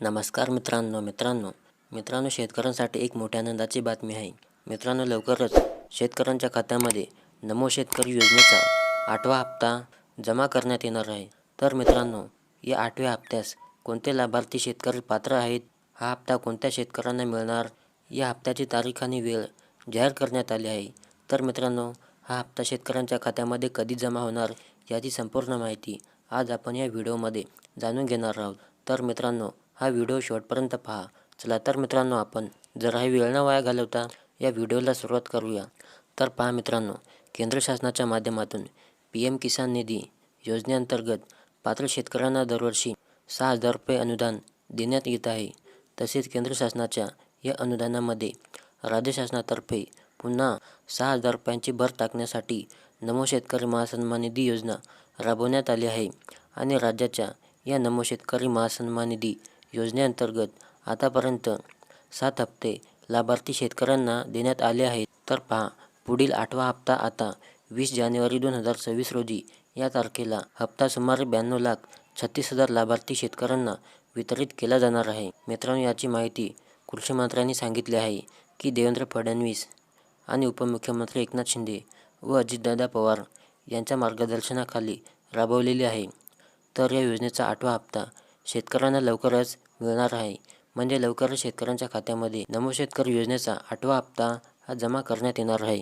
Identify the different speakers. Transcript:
Speaker 1: नमस्कार मित्रांनो शेतकऱ्यांसाठी एक मोठ्या आनंदाची बातमी आहे. मित्रांनो, लवकरच शेतकऱ्यांच्या खात्यामध्ये नमो शेतकरी योजनेचा 8वा हप्ता जमा करण्यात येणार आहे. तर मित्रांनो, या 8व्या हप्त्यास कोणते लाभार्थी शेतकरी पात्र आहेत, हा हप्ता कोणत्या शेतकऱ्यांना मिळणार, या हप्त्याची तारीख आणि वेळ जाहीर करण्यात आली आहे. तर मित्रांनो, हा हप्ता शेतकऱ्यांच्या खात्यामध्ये कधी जमा होणार याची संपूर्ण माहिती आज आपण या व्हिडिओमध्ये जाणून घेणार आहोत. तर मित्रांनो, हा व्हिडिओ शेवटपर्यंत पहा. चला तर मित्रांनो, आपण जराही वेळ न वाया घालवता या व्हिडिओला सुरुवात करूया. तर पहा मित्रांनो, केंद्र शासनाच्या माध्यमातून PM किसान निधी योजनेअंतर्गत पात्र शेतकऱ्यांना दरवर्षी 6,000 रुपये अनुदान देण्यात येत आहे. तसेच केंद्र शासनाच्या या अनुदानामध्ये राज्य शासनातर्फे पुन्हा 6,000 रुपयांची भर टाकण्यासाठी नमो शेतकरी महासन्मान निधी योजना राबवण्यात आली आहे. आणि राज्याच्या या नमो शेतकरी महासन्मान निधी योजनेअंतर्गत आतापर्यंत 7 हप्ते लाभार्थी शेतकऱ्यांना देण्यात आले आहेत. तर पहा, पुढील 8वा हप्ता आता 20 जानेवारी 2026 रोजी या तारखेला हप्ता सुमारे 92,36,000 लाभार्थी शेतकऱ्यांना वितरित केला जाणार आहे. मित्रांनो, याची माहिती कृषी मंत्र्यांनी सांगितली आहे की देवेंद्र फडणवीस आणि उपमुख्यमंत्री एकनाथ शिंदे व अजितदादा पवार यांच्या मार्गदर्शनाखाली राबवलेली आहे. तर या योजनेचा 8वा हप्ता शेतकऱ्यांना लवकरच मिळणार आहे. म्हणजे लवकरच शेतकऱ्यांच्या खात्यामध्ये नमो शेतकरी योजनेचा 8वा हप्ता हा जमा करण्यात येणार आहे.